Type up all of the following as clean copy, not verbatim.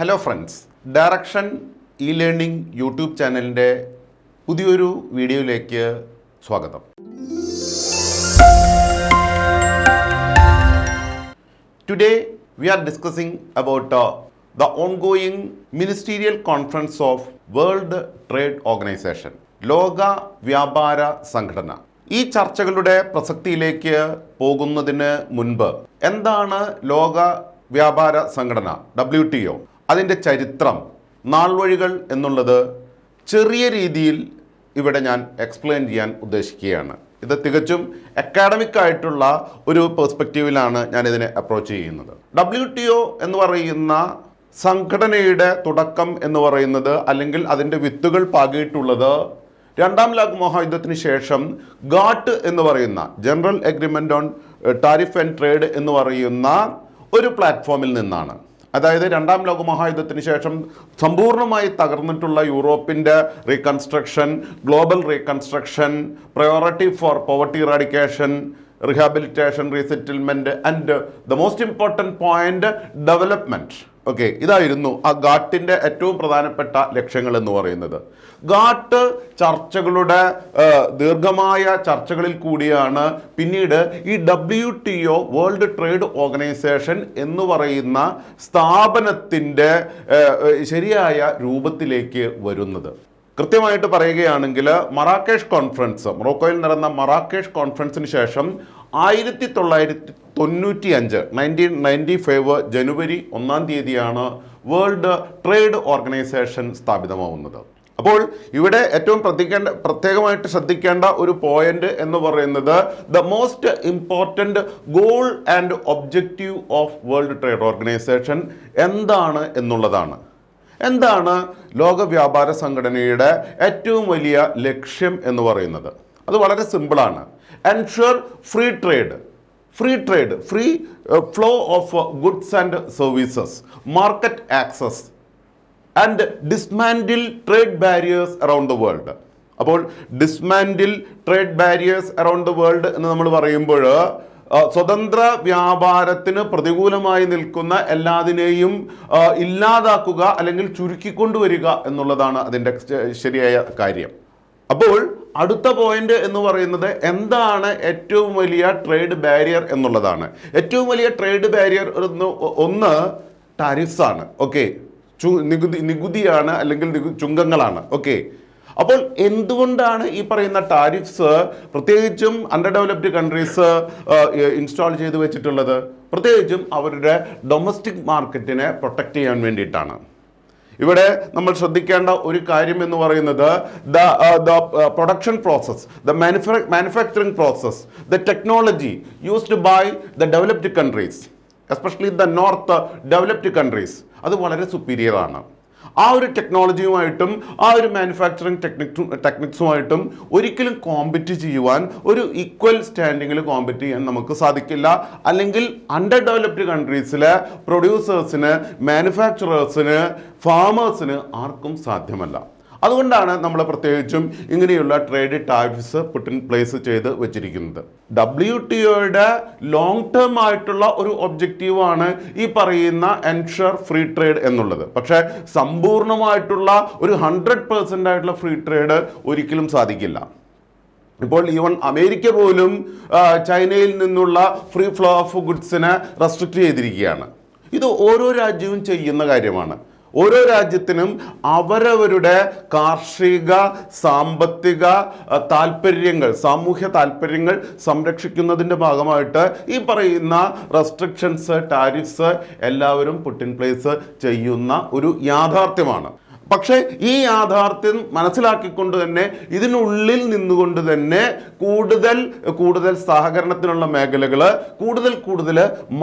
Hello friends, direction E learning YouTube ചാനലിൻ്റെ പുതിയൊരു വീഡിയോയിലേക്ക് സ്വാഗതം. Today we are discussing about the ongoing ministerial conference of World Trade Organization, ലോക വ്യാപാര സംഘടന. ഈ ചർച്ചകളുടെ പ്രസക്തിയിലേക്ക് പോകുന്നതിന് മുൻപ് എന്താണ് ലോക വ്യാപാര സംഘടന WTO, അതിൻ്റെ ചരിത്രം, നാൾവഴികൾ എന്നുള്ളത് ചെറിയ രീതിയിൽ ഇവിടെ ഞാൻ എക്സ്പ്ലെയിൻ ചെയ്യാൻ ഉദ്ദേശിക്കുകയാണ്. ഇത് തികച്ചും അക്കാഡമിക് ആയിട്ടുള്ള ഒരു പെർസ്പെക്റ്റീവിലാണ് ഞാനിതിനെ അപ്രോച്ച് ചെയ്യുന്നത്. WTO എന്ന് പറയുന്ന സംഘടനയുടെ തുടക്കം എന്ന് പറയുന്നത്, അല്ലെങ്കിൽ അതിൻ്റെ വിത്തുകൾ പാകിയിട്ടുള്ളത് രണ്ടാം ലോക മഹായുദ്ധത്തിന് ശേഷം ഗാട്ട് എന്ന് പറയുന്ന general agreement on tariff and trade എന്ന് പറയുന്ന ഒരു പ്ലാറ്റ്ഫോമിൽ നിന്നാണ്. അതായത് രണ്ടാം ലോക മഹായുദ്ധത്തിന് ശേഷം സമ്പൂർണ്ണമായി തകർന്നിട്ടുള്ള യൂറോപ്പിൻ്റെ reconstruction, global reconstruction, priority for poverty eradication, rehabilitation, resettlement and the most important point development. Okay, ഇതായിരുന്നു ആ ഗാട്ടിൻ്റെ ഏറ്റവും പ്രധാനപ്പെട്ട ലക്ഷ്യങ്ങൾ എന്ന് പറയുന്നത്. ഗാട്ട് ചർച്ചകളുടെ ദീർഘമായ ചർച്ചകളിൽ കൂടിയാണ് പിന്നീട് ഈ WTO വേൾഡ് ട്രേഡ് ഓർഗനൈസേഷൻ എന്ന് പറയുന്ന സ്ഥാപനത്തിൻ്റെ ശരിയായ രൂപത്തിലേക്ക് വരുന്നത്. കൃത്യമായിട്ട് പറയുകയാണെങ്കിൽ മറാക്കേഷ് കോൺഫറൻസ്, മൊറോക്കോയിൽ നടന്ന മറാക്കേഷ് കോൺഫറൻസിന് ശേഷം 1995 ജനുവരി 1 തീയതിയാണ് വേൾഡ് ട്രേഡ് ഓർഗനൈസേഷൻ സ്ഥാപിതമാവുന്നത്. അപ്പോൾ ഇവിടെ ഏറ്റവും പ്രത്യേകമായിട്ട് ശ്രദ്ധിക്കേണ്ട ഒരു പോയിന്റ് എന്ന് പറയുന്നത് the most important goal and objective of world trade organisation എന്താണ് എന്നുള്ളതാണ്. എന്താണ് ലോക വ്യാപാര സംഘടനയുടെ ഏറ്റവും വലിയ ലക്ഷ്യം എന്ന് പറയുന്നത്? അത് വളരെ സിമ്പിളാണ്. Ensure free trade, free flow of goods and services, market access and dismantle trade barriers around the world. അപ്പോൾ dismantle trade barriers around the world എന്ന് നമ്മൾ പറയുമ്പോൾ സ്വതന്ത്ര വ്യാപാരത്തിന് പ്രതികൂലമായി നിൽക്കുന്ന എല്ലാതിനെയും ഇല്ലാതാക്കുക അല്ലെങ്കിൽ ചുരുക്കിക്കൊണ്ടുവരിക എന്നുള്ളതാണ് അതിൻ്റെ ശരിയായ കാര്യം. അപ്പോൾ അടുത്ത പോയിന്റ് എന്ന് പറയുന്നത് എന്താണ് ഏറ്റവും വലിയ ട്രേഡ് ബാരിയർ എന്നുള്ളതാണ്. ഏറ്റവും വലിയ ട്രേഡ് ബാരിയർ ഒന്ന് ടാരിഫ്സ് ആണ്. ഓക്കെ, നികുതിയാണ് അല്ലെങ്കിൽ ചുങ്കങ്ങളാണ്. ഓക്കെ, അപ്പോൾ എന്തുകൊണ്ടാണ് ഈ പറയുന്ന ടാരിഫ്സ് പ്രത്യേകിച്ചും അണ്ടർ ഡെവലപ്ഡ് കൺട്രീസ് ഇൻസ്റ്റാൾ ചെയ്ത് വെച്ചിട്ടുള്ളത്? പ്രത്യേകിച്ചും അവരുടെ ഡൊമസ്റ്റിക് മാർക്കറ്റിനെ പ്രൊട്ടക്റ്റ് ചെയ്യാൻ വേണ്ടിയിട്ടാണ്. ഇവിടെ നമ്മൾ ശ്രദ്ധിക്കേണ്ട ഒരു കാര്യം എന്ന് പറയുന്നത് the production process, the manufacturing process, the technology used by the developed countries, especially the north developed countries, അത് വളരെ സുപ്പീരിയർ ആണ്. ആ ഒരു ടെക്നോളജിയുമായിട്ടും ആ ഒരു മാനുഫാക്ചറിങ് ടെക്നിക്സുമായിട്ടും ഒരിക്കലും കോമ്പറ്റ് ചെയ്യുവാൻ, ഒരു ഈക്വൽ സ്റ്റാൻഡിങ്ങിൽ കോമ്പറ്റ് ചെയ്യാൻ നമുക്ക് സാധിക്കില്ല. അല്ലെങ്കിൽ അണ്ടർ ഡെവലപ്ഡ് കൺട്രീസിലെ പ്രൊഡ്യൂസേഴ്സിന്, മാനുഫാക്ചറേഴ്സിന്, ഫാമേഴ്സിന് ആർക്കും സാധ്യമല്ല. അതുകൊണ്ടാണ് നമ്മൾ പ്രത്യേകിച്ചും ഇങ്ങനെയുള്ള trade tariffs put in place ചെയ്ത് വെച്ചിരിക്കുന്നത്. WTOയുടെ ലോങ് ടേം ആയിട്ടുള്ള ഒരു ഒബ്ജക്റ്റീവാണ് ഈ പറയുന്ന എൻഷുർ ഫ്രീ ട്രേഡ് എന്നുള്ളത്. പക്ഷേ സമ്പൂർണ്ണമായിട്ടുള്ള ഒരു 100% ആയിട്ടുള്ള ഫ്രീ ട്രേഡ് ഒരിക്കലും സാധിക്കില്ല. ഇപ്പോൾ ഈവൻ അമേരിക്ക പോലും ചൈനയിൽ നിന്നുള്ള ഫ്രീ ഫ്ലോ ഓഫ് ഗുഡ്സിനെ റെസ്ട്രിക്റ്റ് ചെയ്തിരിക്കുകയാണ്. ഇത് ഓരോ രാജ്യവും ചെയ്യുന്ന കാര്യമാണ്. ഓരോ രാജ്യത്തിനും അവരവരുടെ കാർഷിക, സാമ്പത്തിക താല്പര്യങ്ങൾ, സാമൂഹ്യ താല്പര്യങ്ങൾ സംരക്ഷിക്കുന്നതിൻ്റെ ഭാഗമായിട്ട് ഈ പറയുന്ന റെസ്ട്രിക്ഷൻസ്, ടാരിഫ്സ് എല്ലാവരും പുട്ട് ഇൻ പ്ലേസ് ചെയ്യുന്ന ഒരു യാഥാർത്ഥ്യമാണ്. പക്ഷേ ഈ യാഥാർത്ഥ്യം മനസ്സിലാക്കിക്കൊണ്ട് തന്നെ ഇതിനുള്ളിൽ നിന്നുകൊണ്ട് തന്നെ കൂടുതൽ സഹകരണത്തിനുള്ള മേഖലകൾ, കൂടുതൽ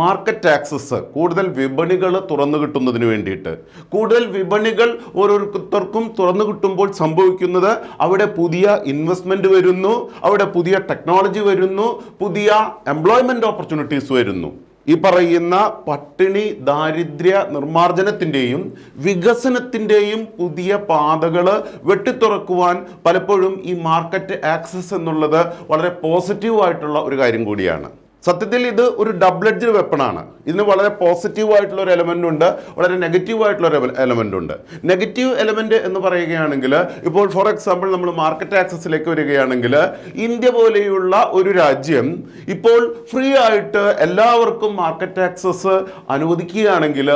മാർക്കറ്റ് ആക്സസ്, കൂടുതൽ വിപണികൾ തുറന്നു കിട്ടുന്നതിന് വേണ്ടിയിട്ട്, കൂടുതൽ വിപണികൾ ഓരോരുത്തർക്കും തുറന്നു കിട്ടുമ്പോൾ സംഭവിക്കുന്നത് അവിടെ പുതിയ ഇൻവെസ്റ്റ്മെൻറ്റ് വരുന്നു, അവിടെ പുതിയ ടെക്നോളജി വരുന്നു, പുതിയ എംപ്ലോയ്മെൻറ്റ് ഓപ്പർച്യൂണിറ്റീസ് വരുന്നു. ഈ പറയുന്ന പട്ടിണി, ദാരിദ്ര്യ നിർമ്മാർജ്ജനത്തിൻ്റെയും വികസനത്തിൻ്റെയും പുതിയ പാതകൾ വെട്ടിത്തുറക്കുവാൻ പലപ്പോഴും ഈ മാർക്കറ്റ് ആക്സസ് എന്നുള്ളത് വളരെ പോസിറ്റീവായിട്ടുള്ള ഒരു കാര്യം കൂടിയാണ്. സത്യത്തിൽ ഇത് ഒരു ഡബിൾ എഡ്ജ് വെപ്പണാണ്. ഇതിന് വളരെ പോസിറ്റീവ് ആയിട്ടുള്ള ഒരു എലമെന്റ് ഉണ്ട്, വളരെ നെഗറ്റീവ് ആയിട്ടുള്ള ഒരു എലമെന്റ് ഉണ്ട്. നെഗറ്റീവ് എലമെന്റ് എന്ന് പറയുകയാണെങ്കിൽ, ഇപ്പോൾ ഫോർ എക്സാമ്പിൾ നമ്മൾ മാർക്കറ്റ് ആക്സസിലേക്ക് വരികയാണെങ്കിൽ, ഇന്ത്യ പോലെയുള്ള ഒരു രാജ്യം ഇപ്പോൾ ഫ്രീ ആയിട്ട് എല്ലാവർക്കും മാർക്കറ്റ് ആക്സസ് അനുവദിക്കുകയാണെങ്കിൽ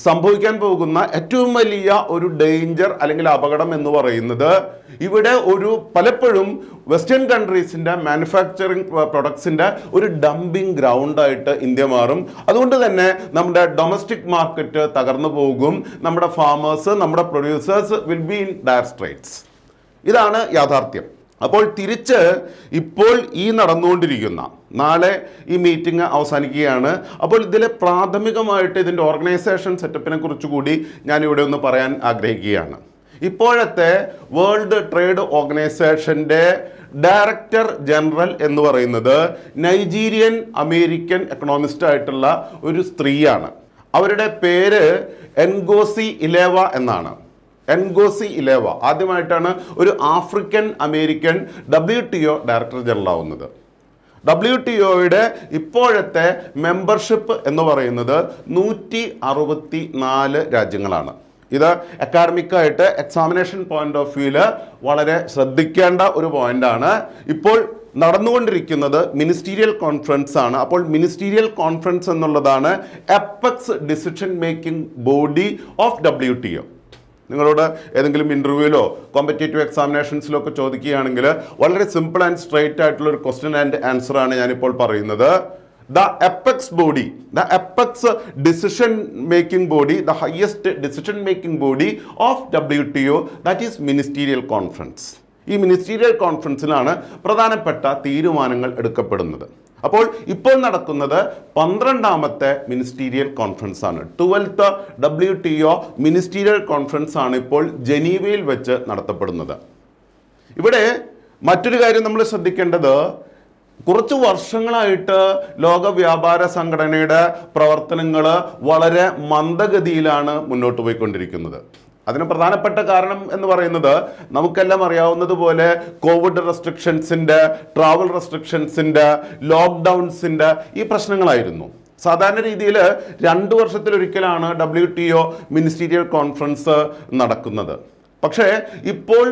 സംഭവിക്കാൻ പോകുന്ന ഏറ്റവും വലിയ ഒരു ഡേഞ്ചർ അല്ലെങ്കിൽ അപകടം എന്ന് പറയുന്നത്, ഇവിടെ ഒരു പലപ്പോഴും വെസ്റ്റേൺ കൺട്രീസിൻ്റെ മാനുഫാക്ചറിങ് പ്രൊഡക്ട്സിൻ്റെ ഒരു ഡംപിങ് ഗ്രൗണ്ടായിട്ട് ഇന്ത്യ മാറും. അതുകൊണ്ട് തന്നെ നമ്മുടെ ഡൊമസ്റ്റിക് മാർക്കറ്റ് തകർന്നു പോകും. നമ്മുടെ ഫാമേഴ്സ്, നമ്മുടെ producers will be in dire straits. ഇതാണ് യാഥാർത്ഥ്യം. അപ്പോൾ തിരിച്ച് ഇപ്പോൾ ഈ നടന്നുകൊണ്ടിരിക്കുന്ന, നാളെ ഈ മീറ്റിംഗ് അവസാനിക്കുകയാണ്. അപ്പോൾ ഇതിലെ പ്രാഥമികമായിട്ട് ഇതിൻ്റെ ഓർഗനൈസേഷൻ സെറ്റപ്പിനെ കുറിച്ച് കൂടി ഞാനിവിടെ ഒന്ന് പറയാൻ ആഗ്രഹിക്കുകയാണ്. ഇപ്പോഴത്തെ വേൾഡ് ട്രേഡ് ഓർഗനൈസേഷൻ്റെ ഡയറക്ടർ ജനറൽ എന്ന് പറയുന്നത് നൈജീരിയൻ അമേരിക്കൻ എക്കണോമിസ്റ്റ് ആയിട്ടുള്ള ഒരു സ്ത്രീയാണ്. അവരുടെ പേര് എൻഗോസി ഇലേവ എന്നാണ്. എൻഗോസി ഇലേവ ആദ്യമായിട്ടാണ് ഒരു African American WTO director general ആവുന്നത്. WTOയുടെ ഇപ്പോഴത്തെ മെമ്പർഷിപ്പ് എന്ന് പറയുന്നത് 164 രാജ്യങ്ങളാണ്. ഇത് അക്കാഡമിക്കായിട്ട് എക്സാമിനേഷൻ പോയിന്റ് ഓഫ് വ്യൂവിൽ വളരെ ശ്രദ്ധിക്കേണ്ട ഒരു പോയിന്റാണ്. ഇപ്പോൾ നടന്നുകൊണ്ടിരിക്കുന്നത് മിനിസ്റ്റീരിയൽ കോൺഫറൻസ് ആണ്. അപ്പോൾ മിനിസ്റ്റീരിയൽ കോൺഫറൻസ് എന്നുള്ളതാണ് apex decision making body of WTO. നിങ്ങളോട് ഏതെങ്കിലും ഇൻ്റർവ്യൂവിലോ കോമ്പറ്റേറ്റീവ് എക്സാമിനേഷൻസിലോ ഒക്കെ ചോദിക്കുകയാണെങ്കിൽ വളരെ സിമ്പിൾ ആൻഡ് സ്ട്രെയിറ്റ് ആയിട്ടുള്ള ഒരു ക്വസ്റ്റ്യൻ ആൻഡ് ആൻസർ ആണ് ഞാനിപ്പോൾ പറയുന്നത്. The apex body, the apex decision making body, the highest decision making body of WTO, that is ministerial conference. ഈ മിനിസ്റ്റീരിയൽ കോൺഫറൻസിലാണ് പ്രധാനപ്പെട്ട തീരുമാനങ്ങൾ എടുക്കപ്പെടുന്നത്. അപ്പോൾ ഇപ്പോൾ നടക്കുന്നത് 12ാമത്തെ മിനിസ്റ്റീരിയൽ കോൺഫറൻസ് ആണ്. 12th WTO മിനിസ്റ്റീരിയൽ കോൺഫറൻസ് ആണ് ഇപ്പോൾ ജനീവയിൽ വെച്ച് നടത്തപ്പെടുന്നത്. ഇവിടെ മറ്റൊരു കാര്യം നമ്മൾ ശ്രദ്ധിക്കേണ്ടത്, കുറച്ച് വർഷങ്ങളായിട്ട് ലോക വ്യാപാര സംഘടനയുടെ പ്രവർത്തനങ്ങൾ വളരെ മന്ദഗതിയിലാണ് മുന്നോട്ട് പോയിക്കൊണ്ടിരിക്കുന്നത്. അതിന് പ്രധാനപ്പെട്ട കാരണം എന്ന് പറയുന്നത്, നമുക്കെല്ലാം അറിയാവുന്നതുപോലെ കോവിഡ് റെസ്ട്രിക്ഷൻസിൻ്റെ, ട്രാവൽ റെസ്ട്രിക്ഷൻസിൻ്റെ, ലോക്ക്ഡൗൺസിൻ്റെ ഈ പ്രശ്നങ്ങളായിരുന്നു. സാധാരണ രീതിയിൽ 2 വർഷത്തിലൊരിക്കലാണ് WTO മിനിസ്റ്റീരിയൽ കോൺഫറൻസ് നടക്കുന്നത്. പക്ഷേ ഇപ്പോൾ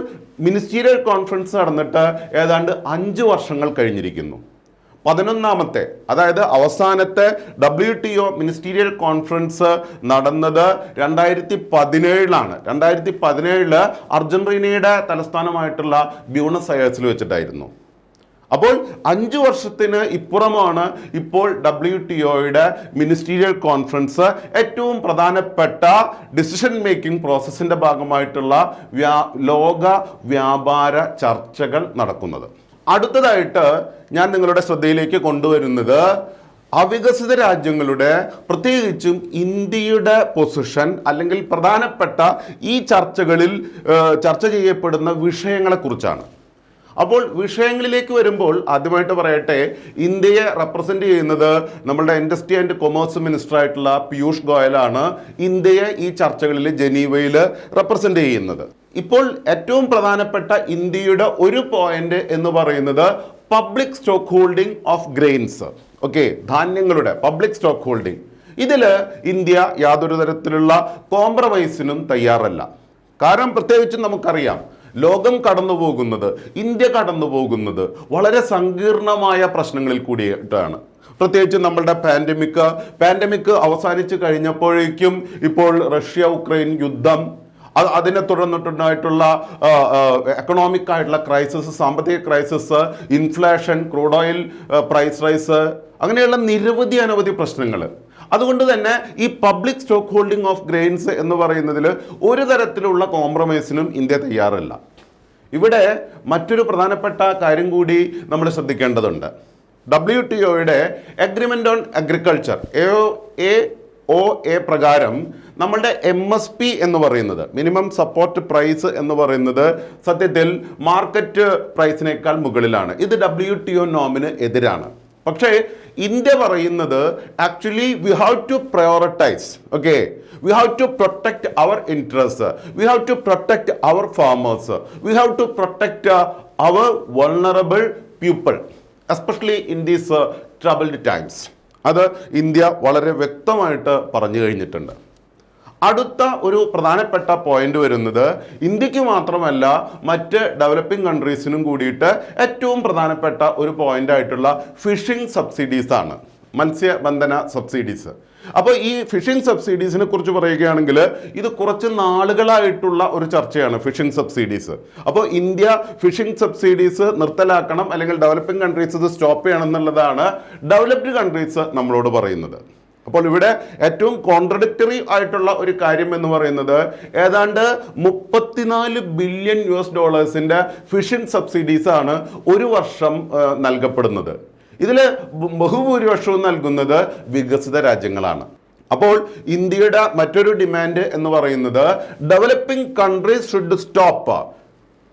മിനിസ്റ്റീരിയൽ കോൺഫറൻസ് നടന്നിട്ട് ഏതാണ്ട് 5 വർഷങ്ങൾ കഴിഞ്ഞിരിക്കുന്നു. 11ാമത്തെ, അതായത് അവസാനത്തെ WTO മിനിസ്റ്റീരിയൽ കോൺഫറൻസ് നടന്നത് 2017 2017 അർജന്റീനയുടെ തലസ്ഥാനമായിട്ടുള്ള ബ്യൂണസ് അയേഴ്സിൽ വെച്ചിട്ടായിരുന്നു. അപ്പോൾ 5 വർഷത്തിന് ഇപ്പുറമാണ് ഇപ്പോൾ WTOയുടെ മിനിസ്റ്റീരിയൽ കോൺഫറൻസ് ഏറ്റവും പ്രധാനപ്പെട്ട ഡിസിഷൻ മേക്കിംഗ് പ്രോസസ്സിൻ്റെ ഭാഗമായിട്ടുള്ള ലോക വ്യാപാര ചർച്ചകൾ നടക്കുന്നത്. അടുത്തതായിട്ട് ഞാൻ നിങ്ങളുടെ ശ്രദ്ധയിലേക്ക് കൊണ്ടുവരുന്നത്, അവികസിത രാജ്യങ്ങളുടെ, പ്രത്യേകിച്ചും ഇന്ത്യയുടെ പൊസിഷൻ അല്ലെങ്കിൽ പ്രധാനപ്പെട്ട ഈ ചർച്ചകളിൽ ചർച്ച ചെയ്യപ്പെടുന്ന വിഷയങ്ങളെക്കുറിച്ചാണ്. അപ്പോൾ വിഷയങ്ങളിലേക്ക് വരുമ്പോൾ ആദ്യമായിട്ട് പറയട്ടെ, ഇന്ത്യയെ റെപ്രസെൻ്റ് ചെയ്യുന്നത് നമ്മളുടെ ഇൻഡസ്ട്രി ആൻഡ് കൊമേഴ്സ് മിനിസ്റ്റർ ആയിട്ടുള്ള പീയൂഷ് ഗോയലാണ് ഇന്ത്യയെ ഈ ചർച്ചകളിൽ ജനീവയിൽ റെപ്രസെൻ്റ് ചെയ്യുന്നത്. ഇപ്പോൾ ഏറ്റവും പ്രധാനപ്പെട്ട ഇന്ത്യയുടെ ഒരു പോയിന്റ് എന്ന് പറയുന്നത് public stock holding of grains. Okay, ധാന്യങ്ങളുടെ പബ്ലിക് സ്റ്റോക്ക് ഹോൾഡിംഗ്. ഇതിൽ ഇന്ത്യ യാതൊരു തരത്തിലുള്ള കോംപ്രമൈസിനും തയ്യാറല്ല. കാരണം പ്രത്യേകിച്ചും നമുക്കറിയാം, ലോകം കടന്നു പോകുന്നത്, ഇന്ത്യ കടന്നു പോകുന്നത് വളരെ സങ്കീർണമായ പ്രശ്നങ്ങളിൽ കൂടിയിട്ടാണ്. പ്രത്യേകിച്ച് നമ്മളുടെ പാൻഡമിക് അവസാനിച്ച് കഴിഞ്ഞപ്പോഴേക്കും ഇപ്പോൾ റഷ്യ ഉക്രൈൻ യുദ്ധം, അതിനെ തുടർന്നിട്ടുണ്ടായിട്ടുള്ള എക്കണോമിക് ആയിട്ടുള്ള ക്രൈസിസ്, സാമ്പത്തിക crisis, inflation, crude oil price rise, അങ്ങനെയുള്ള അനവധി പ്രശ്നങ്ങൾ. അതുകൊണ്ട് തന്നെ ഈ public stock holding of grains എന്ന് പറയുന്നതിൽ ഒരു തരത്തിലുള്ള കോംപ്രമൈസിനും ഇന്ത്യ തയ്യാറല്ല. ഇവിടെ മറ്റൊരു പ്രധാനപ്പെട്ട കാര്യം കൂടി നമ്മൾ ശ്രദ്ധിക്കേണ്ടതുണ്ട്. WTOയുടെ അഗ്രിമെൻ്റ് ഓൺ അഗ്രികൾച്ചർ AOA പ്രകാരം നമ്മളുടെ MSP എന്ന് പറയുന്നത്, മിനിമം സപ്പോർട്ട് പ്രൈസ് എന്ന് പറയുന്നത് സത്യത്തിൽ മാർക്കറ്റ് പ്രൈസിനേക്കാൾ മുകളിലാണ്. ഇത് WTO നോമിന് എതിരാണ്. പക്ഷേ ഇന്ത്യ പറയുന്നത് actually we have to prioritise. Okay, we have to protect our interests, we have to protect our farmers, we have to protect our vulnerable people, especially in these troubled times. അത് India വളരെ വ്യക്തമായിട്ട് പറഞ്ഞു കഴിഞ്ഞിട്ടുണ്ട്. അടുത്ത ഒരു പ്രധാനപ്പെട്ട point വരുന്നത് ഇന്ത്യക്ക് മാത്രമല്ല മറ്റ് ഡെവലപ്പിംഗ് കൺട്രീസിനും കൂടിയിട്ട് ഏറ്റവും പ്രധാനപ്പെട്ട ഒരു പോയിന്റ് ആയിട്ടുള്ള ഫിഷിംഗ് സബ്സിഡീസ് ആണ്, മത്സ്യബന്ധന സബ്സിഡീസ്. അപ്പോൾ ഈ ഫിഷിംഗ് സബ്സിഡീസിനെ കുറിച്ച് പറയുകയാണെങ്കിൽ ഇത് കുറച്ച് നാളുകളായിട്ടുള്ള ഒരു ചർച്ചയാണ് ഫിഷിംഗ് സബ്സിഡീസ്. അപ്പോൾ ഇന്ത്യ ഫിഷിംഗ് സബ്സിഡീസ് നിർത്തലാക്കണം, അല്ലെങ്കിൽ ഡെവലപ്പിംഗ് കൺട്രീസ് ഇത് സ്റ്റോപ്പ് ചെയ്യണം എന്നുള്ളതാണ് ഡെവലപ്ഡ് കൺട്രീസ് നമ്മളോട് പറയുന്നത്. അപ്പോൾ ഇവിടെ ഏറ്റവും കോൺട്രഡിക്ടറി ആയിട്ടുള്ള ഒരു കാര്യം എന്ന് പറയുന്നത് ഏതാണ്ട് $34 ബില്യൺ ഫിഷിംഗ് സബ്സിഡീസ് ആണ് ഒരു വർഷം നൽകപ്പെടുന്നത്. ഇതിൽ ബഹുഭൂരിപക്ഷവും നൽകുന്നത് വികസിത രാജ്യങ്ങളാണ്. അപ്പോൾ ഇന്ത്യയുടെ മറ്റൊരു ഡിമാൻഡ് എന്ന് പറയുന്നത് developing countries should stop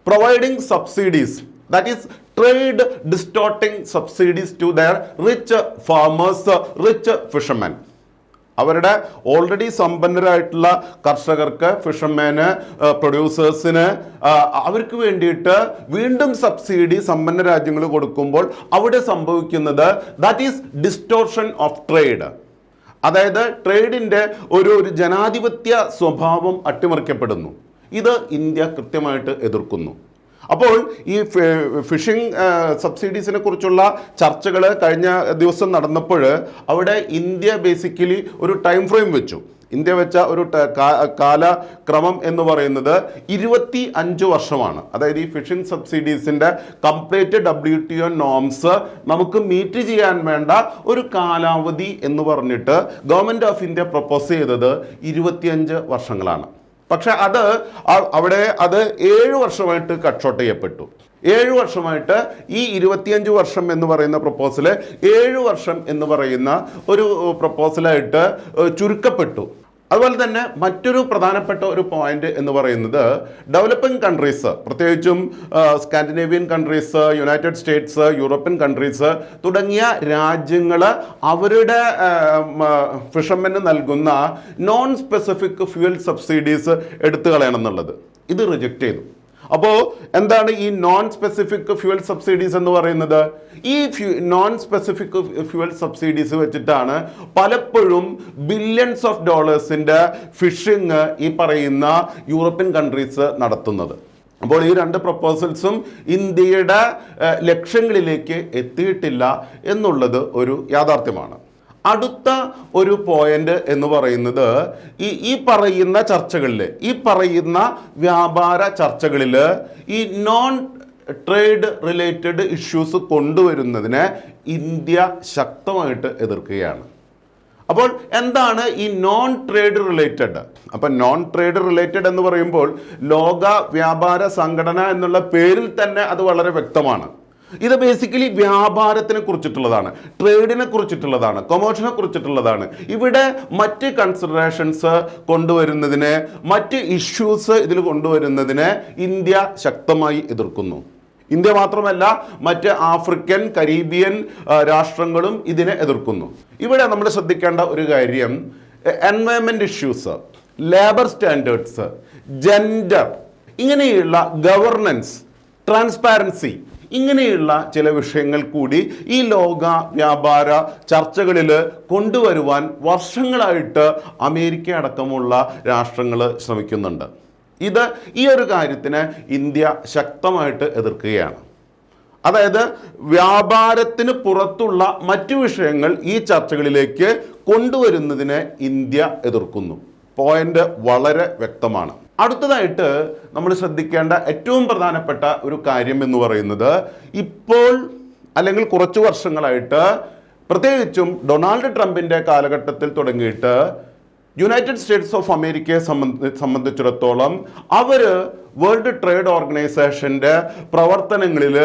providing subsidies, that is trade distorting subsidies to their rich farmers, rich fishermen. അവരുടെ ഓൾറെഡി സമ്പന്നരായിട്ടുള്ള കർഷകർക്ക്, ഫിഷർമാന്, പ്രൊഡ്യൂസേഴ്സിന് അവർക്ക് വേണ്ടിയിട്ട് വീണ്ടും സബ്സിഡി സമ്പന്ന രാജ്യങ്ങൾ കൊടുക്കുമ്പോൾ അവിടെ സംഭവിക്കുന്നത് that is distortion of trade. അതായത് ട്രേഡിൻ്റെ ഒരു ജനാധിപത്യ സ്വഭാവം അട്ടിമറിക്കപ്പെടുന്നു. ഇത് ഇന്ത്യ കൃത്യമായിട്ട് എതിർക്കുന്നു. അപ്പോൾ ഈ ഫിഷിംഗ് സബ്സിഡീസിനെ കുറിച്ചുള്ള ചർച്ചകൾ കഴിഞ്ഞ ദിവസം നടന്നപ്പോൾ അവിടെ ഇന്ത്യ ബേസിക്കലി ഒരു ടൈം ഫ്രെയിം വെച്ചു. ഇന്ത്യ വെച്ച ഒരു കാലക്രമം എന്ന് പറയുന്നത് 25 വർഷമാണ്. അതായത് ഈ ഫിഷിംഗ് സബ്സിഡീസിൻ്റെ കംപ്ലീറ്റ് WTO നോംസ് നമുക്ക് മീറ്റ് ചെയ്യാൻ വേണ്ട ഒരു കാലാവധി എന്ന് പറഞ്ഞിട്ട് ഗവൺമെൻറ് ഓഫ് ഇന്ത്യ പ്രപ്പോസ് ചെയ്തത് 25 വർഷങ്ങളാണ്. പക്ഷെ അത് 7 വർഷമായിട്ട് കട്ട് ഷോട്ട് ചെയ്യപ്പെട്ടു. 7 വർഷമായിട്ട് ഈ 25 വർഷം എന്ന് പറയുന്ന പ്രപ്പോസല് 7 വർഷം എന്ന് പറയുന്ന ഒരു പ്രപ്പോസലായിട്ട് ചുരുക്കപ്പെട്ടു. അതുപോലെ തന്നെ മറ്റൊരു പ്രധാനപ്പെട്ട ഒരു പോയിന്റ് എന്ന് പറയുന്നത് ഡെവലപ്പിംഗ് കൺട്രീസ്, പ്രത്യേകിച്ചും Scandinavian countries, United States, European countries തുടങ്ങിയ രാജ്യങ്ങൾ അവരുടെ ഫിഷർമെന് നൽകുന്ന നോൺ സ്പെസിഫിക് ഫ്യൂവൽ സബ്സിഡീസ് എടുത്തു കളയണം എന്നുള്ളത്. ഇത് റിജക്റ്റ് ചെയ്തു. അപ്പോൾ എന്താണ് ഈ നോൺ സ്പെസിഫിക് ഫ്യൂവൽ സബ്സിഡീസ് എന്ന് പറയുന്നത്? ഈ നോൺ സ്പെസിഫിക് ഫ്യൂവൽ സബ്സിഡീസ് വെച്ചിട്ടാണ് പലപ്പോഴും ബില്യൺസ് ഓഫ് ഡോളേഴ്സിൻ്റെ ഫിഷിങ് ഈ പറയുന്ന യൂറോപ്യൻ കൺട്രീസ് നടത്തുന്നത്. അപ്പോൾ ഈ 2 പ്രപ്പോസൽസും ഇന്ത്യയുടെ ലക്ഷ്യങ്ങളിലേക്ക് എത്തിയിട്ടില്ല എന്നുള്ളത് ഒരു യാഥാർത്ഥ്യമാണ്. അടുത്ത ഒരു പോയിന്റ് എന്ന് പറയുന്നത് ഈ പറയുന്ന ചർച്ചകളിൽ, ഈ പറയുന്ന വ്യാപാര ചർച്ചകളിൽ ഈ നോൺ ട്രേഡ് റിലേറ്റഡ് ഇഷ്യൂസ് കൊണ്ടുവരുന്നതിനെ ഇന്ത്യ ശക്തമായിട്ട് എതിർക്കുകയാണ്. അപ്പോൾ എന്താണ് ഈ നോൺ ട്രേഡ് റിലേറ്റഡ്? അപ്പം നോൺ ട്രേഡ് റിലേറ്റഡ് എന്ന് പറയുമ്പോൾ ലോക വ്യാപാര സംഘടന എന്നുള്ള പേരിൽ തന്നെ അത് വളരെ വ്യക്തമാണ്. ഇത് ബേസിക്കലി വ്യാപാരത്തിനെ കുറിച്ചിട്ടുള്ളതാണ്, ട്രേഡിനെ കുറിച്ചിട്ടുള്ളതാണ്, കൊമേഴ്സിനെ കുറിച്ചിട്ടുള്ളതാണ്. ഇവിടെ മറ്റ് കൺസിഡറേഷൻസ് കൊണ്ടുവരുന്നതിന്, മറ്റ് ഇഷ്യൂസ് ഇതിൽ കൊണ്ടുവരുന്നതിന് ഇന്ത്യ ശക്തമായി എതിർക്കുന്നു. ഇന്ത്യ മാത്രമല്ല, മറ്റ് ആഫ്രിക്കൻ, കരീബിയൻ രാഷ്ട്രങ്ങളും ഇതിനെ എതിർക്കുന്നു. ഇവിടെ നമ്മൾ ശ്രദ്ധിക്കേണ്ട ഒരു കാര്യം environment issues, labour standards, gender, ഇങ്ങനെയുള്ള ഗവർണൻസ്, ട്രാൻസ്പാരൻസി, ഇങ്ങനെയുള്ള ചില വിഷയങ്ങൾ കൂടി ഈ ലോക വ്യാപാര ചർച്ചകളിൽ കൊണ്ടുവരുവാൻ വർഷങ്ങളായിട്ട് അമേരിക്ക അടക്കമുള്ള രാഷ്ട്രങ്ങൾ ശ്രമിക്കുന്നുണ്ട്. ഈ ഒരു കാര്യത്തിന് ഇന്ത്യ ശക്തമായിട്ട് എതിർക്കുകയാണ്. അതായത് വ്യാപാരത്തിന് പുറത്തുള്ള മറ്റു വിഷയങ്ങൾ ഈ ചർച്ചകളിലേക്ക് കൊണ്ടുവരുന്നതിനെ ഇന്ത്യ എതിർക്കുന്നു. പോയിന്റ് വളരെ വ്യക്തമാണ്. അടുത്തതായിട്ട് നമ്മൾ ശ്രദ്ധിക്കേണ്ട ഏറ്റവും പ്രധാനപ്പെട്ട ഒരു കാര്യം എന്ന് പറയുന്നത് ഇപ്പോൾ അല്ലെങ്കിൽ കുറച്ച് വർഷങ്ങളായിട്ട്, പ്രത്യേകിച്ചും ഡൊണാൾഡ് ട്രംപിൻ്റെ കാലഘട്ടത്തിൽ തുടങ്ങിയിട്ട് യുണൈറ്റഡ് സ്റ്റേറ്റ്സ് ഓഫ് അമേരിക്കയെ സംബന്ധിച്ചിടത്തോളം അവർ വേൾഡ് ട്രേഡ് ഓർഗനൈസേഷൻ്റെ പ്രവർത്തനങ്ങളിൽ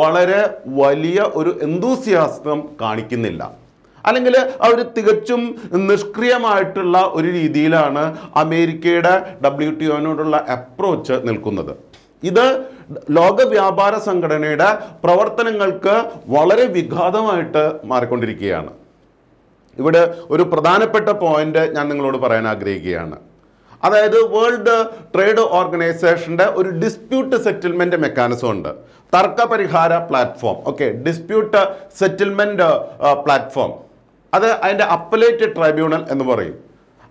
വളരെ വലിയ ഒരു എന്തൂസിയാസം കാണിക്കുന്നില്ല. അല്ലെങ്കിൽ അവർ തികച്ചും നിഷ്ക്രിയമായിട്ടുള്ള ഒരു രീതിയിലാണ് അമേരിക്കയുടെ WTOനോടുള്ള അപ്രോച്ച് നിൽക്കുന്നത്. ഇത് ലോക വ്യാപാര സംഘടനയുടെ പ്രവർത്തനങ്ങൾക്ക് വളരെ വിഘാതമായിട്ട് മാറിക്കൊണ്ടിരിക്കുകയാണ്. ഇവിടെ ഒരു പ്രധാനപ്പെട്ട പോയിന്റ് ഞാൻ നിങ്ങളോട് പറയാൻ ആഗ്രഹിക്കുകയാണ്. അതായത് വേൾഡ് ട്രേഡ് ഓർഗനൈസേഷൻ്റെ ഒരു ഡിസ്പ്യൂട്ട് സെറ്റിൽമെൻറ്റ് മെക്കാനിസം ഉണ്ട്, തർക്ക പരിഹാര platform. Okay, dispute settlement platform, അത് അതിൻ്റെ അപ്പലേറ്റ് ട്രൈബ്യൂണൽ എന്ന് പറയും.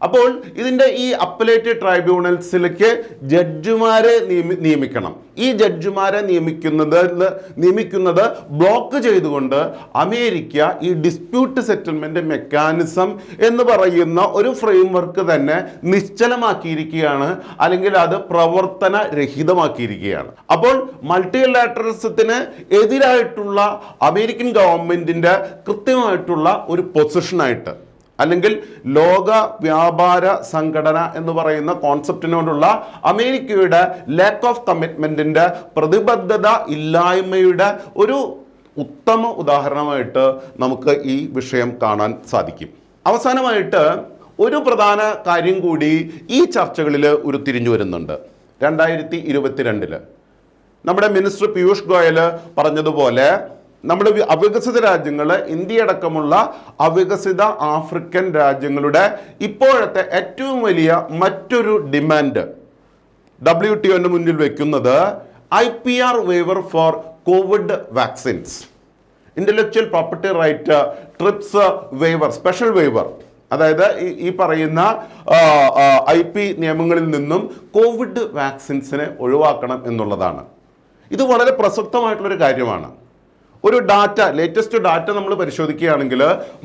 അപ്പോൾ ഇതിൻ്റെ ഈ അപ്പലേറ്റ് ട്രൈബ്യൂണൽസിലേക്ക് ജഡ്ജിമാരെ നിയമിക്കണം. ഈ ജഡ്ജിമാരെ നിയമിക്കുന്നത് ബ്ലോക്ക് ചെയ്തുകൊണ്ട് അമേരിക്ക ഈ ഡിസ്പ്യൂട്ട് സെറ്റിൽമെൻറ്റ് മെക്കാനിസം എന്ന് പറയുന്ന ഒരു ഫ്രെയിംവർക്ക് തന്നെ നിശ്ചലമാക്കിയിരിക്കുകയാണ്, അല്ലെങ്കിൽ അത് പ്രവർത്തനരഹിതമാക്കിയിരിക്കുകയാണ്. അപ്പോൾ മൾട്ടിലാറ്ററലിസത്തിന് എതിരായിട്ടുള്ള അമേരിക്കൻ ഗവൺമെൻറ്റിൻ്റെ കൃത്യമായിട്ടുള്ള ഒരു പൊസിഷനായിട്ട്, അല്ലെങ്കിൽ ലോക വ്യാപാര സംഘടന എന്ന് പറയുന്ന കോൺസെപ്റ്റിനോടുള്ള അമേരിക്കയുടെ ലാക്ക് ഓഫ് കമ്മിറ്റ്മെൻറ്റിൻ്റെ പ്രതിബദ്ധത ഇല്ലായ്മയുടെ ഒരു ഉത്തമ ഉദാഹരണമായിട്ട് നമുക്ക് ഈ വിഷയം കാണാൻ സാധിക്കും. അവസാനമായിട്ട് ഒരു പ്രധാന കാര്യം കൂടി ഈ ചർച്ചകളിൽ ഉരുത്തിരിഞ്ഞു വരുന്നുണ്ട്. 2022 നമ്മുടെ മിനിസ്റ്റർ പീയൂഷ് ഗോയൽ പറഞ്ഞതുപോലെ നമ്മുടെ അവികസിത രാജ്യങ്ങൾ, ഇന്ത്യ അടക്കമുള്ള അവികസിത ആഫ്രിക്കൻ രാജ്യങ്ങളുടെ ഇപ്പോഴത്തെ ഏറ്റവും വലിയ മറ്റൊരു ഡിമാൻഡ് WTOന്റെ മുന്നിൽ വെക്കുന്നത് IPR waiver for Covid vaccines, intellectual property right TRIPS waiver, special waiver, അതായത് ഈ പറയുന്ന IP നിയമങ്ങളിൽ നിന്നും കോവിഡ് വാക്സിൻസിനെ ഒഴിവാക്കണം എന്നുള്ളതാണ്. ഇത് വളരെ പ്രസക്തമായിട്ടുള്ളൊരു കാര്യമാണ്. ഒരു ലേറ്റസ്റ്റ് ഡാറ്റ നമ്മൾ പരിശോധിക്കുകയാണെങ്കിൽ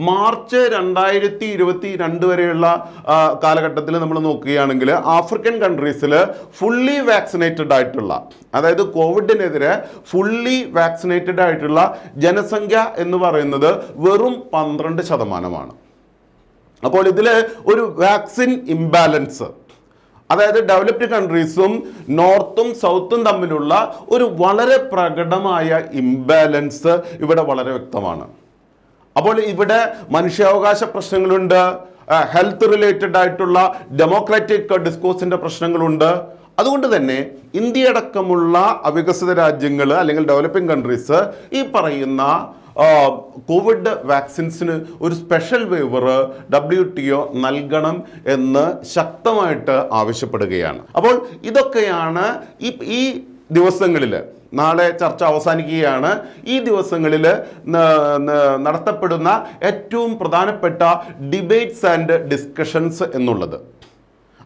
മാർച്ച് 2022 വരെയുള്ള കാലഘട്ടത്തിൽ നമ്മൾ നോക്കുകയാണെങ്കിൽ ആഫ്രിക്കൻ കൺട്രീസിൽ ഫുള്ളി വാക്സിനേറ്റഡ് ആയിട്ടുള്ള, അതായത് കോവിഡിനെതിരെ ഫുള്ളി വാക്സിനേറ്റഡ് ആയിട്ടുള്ള ജനസംഖ്യ എന്ന് പറയുന്നത് വെറും 12%. അപ്പോൾ ഇതിൽ ഒരു വാക്സിൻ ഇംബാലൻസ്, അതായത് ഡെവലപ്ഡ് കൺട്രീസും നോർത്തും സൗത്തും തമ്മിലുള്ള ഒരു വളരെ പ്രകടമായ ഇംബാലൻസ് ഇവിടെ വളരെ വ്യക്തമാണ്. അപ്പോൾ ഇവിടെ മനുഷ്യാവകാശ പ്രശ്നങ്ങളുണ്ട്, ഹെൽത്ത് റിലേറ്റഡ് ആയിട്ടുള്ള ഡെമോക്രാറ്റിക് ഡിസ്കോഴ്സിൻ്റെ പ്രശ്നങ്ങളുണ്ട്. അതുകൊണ്ട് തന്നെ ഇന്ത്യ അടക്കമുള്ള അവികസിത രാജ്യങ്ങൾ അല്ലെങ്കിൽ ഡെവലപ്പിംഗ് കൺട്രീസ് ഈ പറയുന്ന കോവിഡ് വാക്സിൻസിന് ഒരു സ്പെഷ്യൽ വേവർ WTO നൽകണം എന്ന് ശക്തമായിട്ട് ആവശ്യപ്പെടുകയാണ്. അപ്പോൾ ഇതൊക്കെയാണ് ഈ ദിവസങ്ങളിൽ, നാളെ ചർച്ച അവസാനിക്കുകയാണ്, ഈ ദിവസങ്ങളിൽ നടത്തപ്പെടുന്ന ഏറ്റവും പ്രധാനപ്പെട്ട ഡിബേറ്റ്സ് ആൻഡ് ഡിസ്കഷൻസ് എന്നുള്ളത്.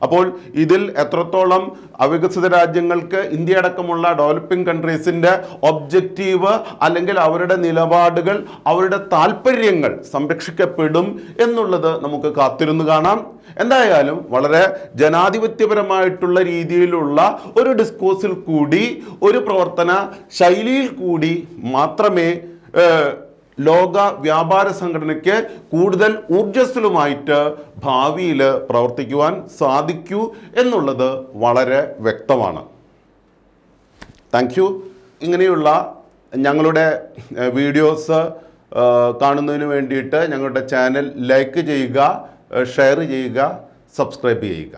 അപ്പോൾ ഇതിൽ എത്രത്തോളം അവികസിത രാജ്യങ്ങൾക്ക് ഇന്ത്യ അടക്കമുള്ള ഡെവലപ്പിംഗ് കൺട്രീസിൻ്റെ ഒബ്ജക്റ്റീവ് അല്ലെങ്കിൽ അവരുടെ നിലപാടുകൾ, അവരുടെ താല്പര്യങ്ങൾ സംരക്ഷിക്കപ്പെടും എന്നുള്ളത് നമുക്ക് കാത്തിരുന്ന് കാണാം. എന്തായാലും വളരെ ജനാധിപത്യപരമായിട്ടുള്ള രീതിയിലുള്ള ഒരു ഡിസ്കോഴ്സിൽ കൂടി, ഒരു പ്രവർത്തന ശൈലിയിൽ കൂടി മാത്രമേ ലോക വ്യാപാര സംഘടനയ്ക്ക് കൂടുതൽ ഊർജ്ജസ്വലമായിട്ട് ഭാവിയിൽ പ്രവർത്തിക്കുവാൻ സാധിക്കൂ എന്നുള്ളത് വളരെ വ്യക്തമാണ്. Thank you. ഇങ്ങനെയുള്ള ഞങ്ങളുടെ വീഡിയോസ് കാണുന്നതിന് വേണ്ടിയിട്ട് ഞങ്ങളുടെ ചാനൽ ലൈക്ക് ചെയ്യുക, ഷെയർ ചെയ്യുക, സബ്സ്ക്രൈബ് ചെയ്യുക.